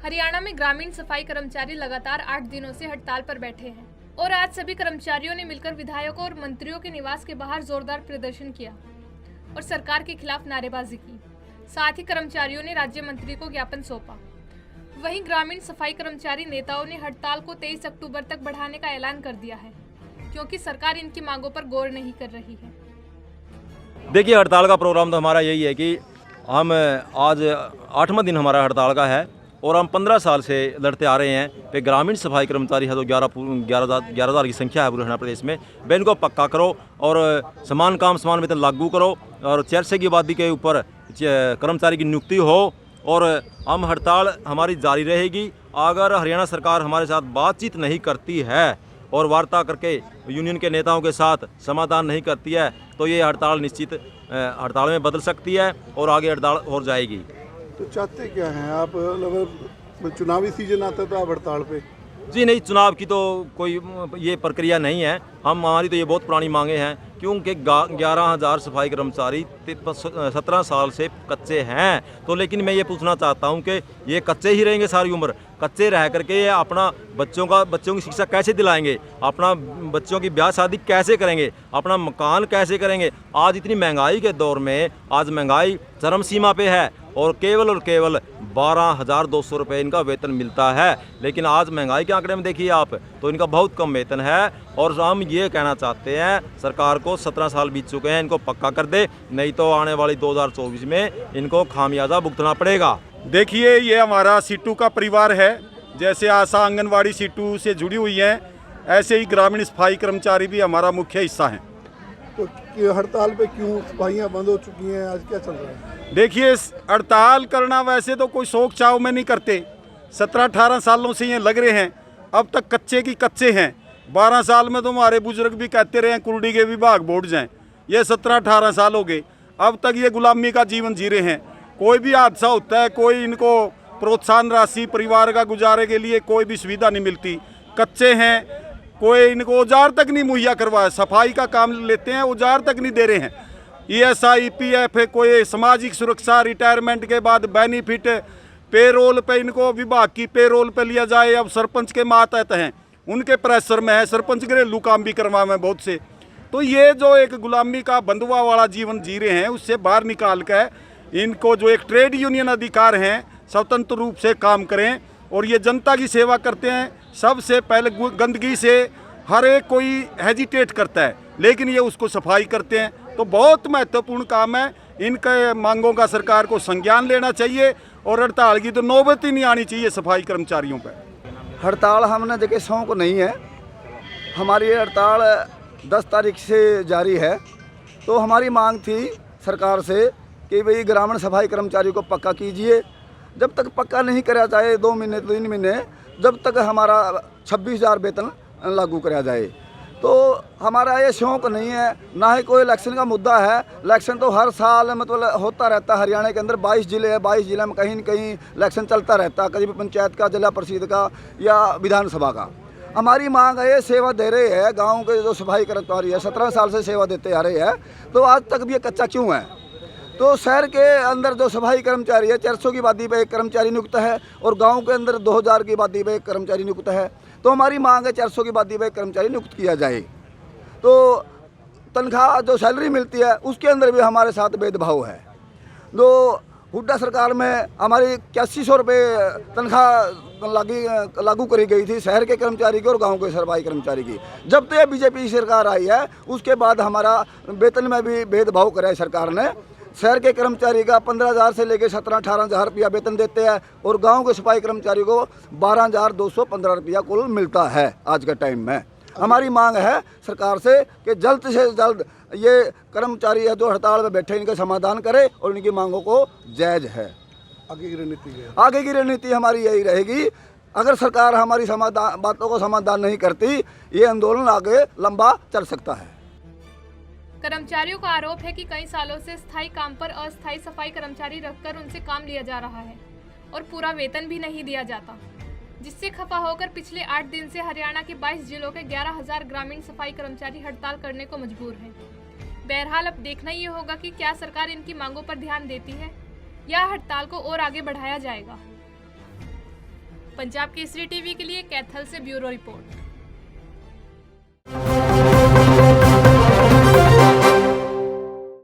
हरियाणा में ग्रामीण सफाई कर्मचारी लगातार 8 दिनों से हड़ताल पर बैठे हैं और आज सभी कर्मचारियों ने मिलकर विधायकों और मंत्रियों के निवास के बाहर जोरदार प्रदर्शन किया और सरकार के खिलाफ नारेबाजी की। साथ ही कर्मचारियों ने राज्य मंत्री को ज्ञापन सौंपा। वहीं ग्रामीण सफाई कर्मचारी नेताओं ने हड़ताल को 23 अक्टूबर तक बढ़ाने का ऐलान कर दिया है, क्योंकि सरकार इनकी मांगों पर गौर नहीं कर रही है। देखिए, हड़ताल का प्रोग्राम तो हमारा यही है कि हम आज 8वां दिन हमारा हड़ताल का है और हम 15 साल से लड़ते आ रहे हैं कि ग्रामीण सफाई कर्मचारी है तो 11,000 की संख्या है पूरे हरियाणा प्रदेश में। वे इनको पक्का करो और समान काम समान वेतन लागू करो और 400 की आबादी के ऊपर कर्मचारी की नियुक्ति हो और हम हड़ताल हमारी जारी रहेगी। अगर हरियाणा सरकार हमारे साथ बातचीत नहीं करती है और वार्ता करके यूनियन के नेताओं के साथ समाधान नहीं करती है तो ये हड़ताल निश्चित हड़ताल में बदल सकती है और आगे हड़ताल और जाएगी। तो चाहते क्या हैं आप? मतलब चुनावी सीजन आता है तो आप हड़ताल पे? जी नहीं, चुनाव की तो कोई ये प्रक्रिया नहीं है। हमारी तो ये बहुत पुरानी मांगे हैं, क्योंकि 11,000 सफाई कर्मचारी 17 साल से कच्चे हैं। तो लेकिन मैं ये पूछना चाहता हूँ कि ये कच्चे ही रहेंगे सारी उम्र? कच्चे रह करके ये अपना बच्चों की शिक्षा कैसे दिलाएंगे? अपना बच्चों की ब्याह शादी कैसे करेंगे? अपना मकान कैसे करेंगे? आज इतनी महंगाई के दौर में आज महंगाई चरम सीमा पे है और केवल 12,200 रुपये इनका वेतन मिलता है। लेकिन आज महंगाई के आंकड़े में देखिए आप तो इनका बहुत कम वेतन है। और हम ये कहना चाहते हैं सरकार को, 17 साल बीत चुके हैं, इनको पक्का कर दे, नहीं तो आने वाली 2024 में इनको खामियाजा भुगतना पड़ेगा। देखिए, ये हमारा सीटू का परिवार है। जैसे आशा आंगनवाड़ी सीटू से जुड़ी हुई है, ऐसे ही ग्रामीण सफाई कर्मचारी भी हमारा मुख्य हिस्सा हैं। तो हड़ताल पे क्यों सफाइयाँ बंद हो चुकी हैं? आज क्या चल रहा है? देखिए, हड़ताल करना वैसे तो कोई शौक चाव में नहीं करते। 17-18 सालों से ये लग रहे हैं, अब तक कच्चे की कच्चे हैं। 12 साल में तो हमारे बुजुर्ग भी कहते रहे हैं कुर्डी के विभाग बोर्ड जाएं। ये 17-18 साल हो गए, अब तक ये गुलामी का जीवन जी रहे हैं। कोई भी हादसा होता है, कोई इनको प्रोत्साहन राशि परिवार का गुजारे के लिए कोई भी सुविधा नहीं मिलती। कच्चे हैं, कोई इनको औजार तक नहीं मुहैया करवाया। सफाई का काम लेते हैं, औजार तक नहीं दे रहे हैं। ESI PF कोई सामाजिक सुरक्षा, रिटायरमेंट के बाद बेनिफिट, पेरोल पे इनको विभाग की पेरोल पे लिया जाए। अब सरपंच के मातहत हैं, उनके प्रेशर में है, सरपंच घरेलू काम भी करवाए बहुत से। तो ये जो एक गुलामी का बंधुआ वाला जीवन जी रहे हैं, उससे बाहर निकाल कर इनको जो एक ट्रेड यूनियन अधिकार हैं, स्वतंत्र रूप से काम करें और ये जनता की सेवा करते हैं। सबसे पहले गंदगी से हर एक कोई हेजिटेट करता है, लेकिन ये उसको सफाई करते हैं। तो बहुत महत्वपूर्ण काम है। इनके मांगों का सरकार को संज्ञान लेना चाहिए और हड़ताल की तो नौबत ही नहीं आनी चाहिए सफाई कर्मचारियों पर। हड़ताल हमने देखिए शौक नहीं है। हमारी ये हड़ताल 10 तारीख से जारी है। तो हमारी मांग थी सरकार से कि भाई ग्रामीण सफाई कर्मचारी को पक्का कीजिए। जब तक पक्का नहीं करा जाए 2 महीने 3 महीने, जब तक हमारा 26,000 वेतन लागू करा जाए। तो हमारा ये शौक़ नहीं है, ना ही कोई इलेक्शन का मुद्दा है। इलेक्शन तो हर साल मतलब होता रहता है। हरियाणा के अंदर 22 ज़िले हैं, 22 ज़िले में कहीं न कहीं इलेक्शन चलता रहता है, कभी पंचायत का, जिला परिषद का या विधानसभा का। हमारी मांग है, ये सेवा दे रहे हैं गाँव के जो सफाई कर्मचारी है, 17 साल से सेवा देते आ रहे हैं, तो आज तक भी ये कच्चा क्यों है? तो शहर के अंदर जो सफाई कर्मचारी है, 400 की आबादी पे एक कर्मचारी नियुक्त है और गांव के अंदर 2000 की आबादी पे एक कर्मचारी नियुक्त है। तो हमारी मांग है 400 की आबादी पे एक कर्मचारी नियुक्त किया जाए। तो तनख्वाह जो सैलरी मिलती है उसके अंदर भी हमारे साथ भेदभाव है। जो हुड्डा सरकार में हमारी 8100 रुपये तनख्वाह लागू करी गई थी शहर के कर्मचारी की और गांव के सफाई कर्मचारी की। जब तक बीजेपी सरकार आई है उसके बाद हमारा वेतन में भी भेदभाव करा है सरकार ने। शहर के कर्मचारी का 15,000 से लेकर 17-18,000 रुपया वेतन देते हैं और गांव के सफाई कर्मचारी को 12,215 रुपया कुल मिलता है आज के टाइम में। हमारी मांग है सरकार से कि जल्द से जल्द ये कर्मचारी है जो हड़ताल में बैठे, इनका समाधान करे और इनकी मांगों को जायज़ है। आगे की रणनीति है? आगे की रणनीति हमारी यही रहेगी। अगर सरकार हमारी बातों को समाधान नहीं करती, ये आंदोलन आगे लंबा चल सकता है। कर्मचारियों का आरोप है कि कई सालों से स्थायी काम पर अस्थायी सफाई कर्मचारी रखकर उनसे काम लिया जा रहा है और पूरा वेतन भी नहीं दिया जाता, जिससे खफा होकर पिछले 8 दिन से हरियाणा के 22 जिलों के 11,000 ग्रामीण सफाई कर्मचारी हड़ताल करने को मजबूर हैं। बहरहाल अब देखना ये होगा कि क्या सरकार इनकी मांगों पर ध्यान देती है या हड़ताल को और आगे बढ़ाया जाएगा। पंजाब केसरी टीवी के लिए कैथल से ब्यूरो रिपोर्ट।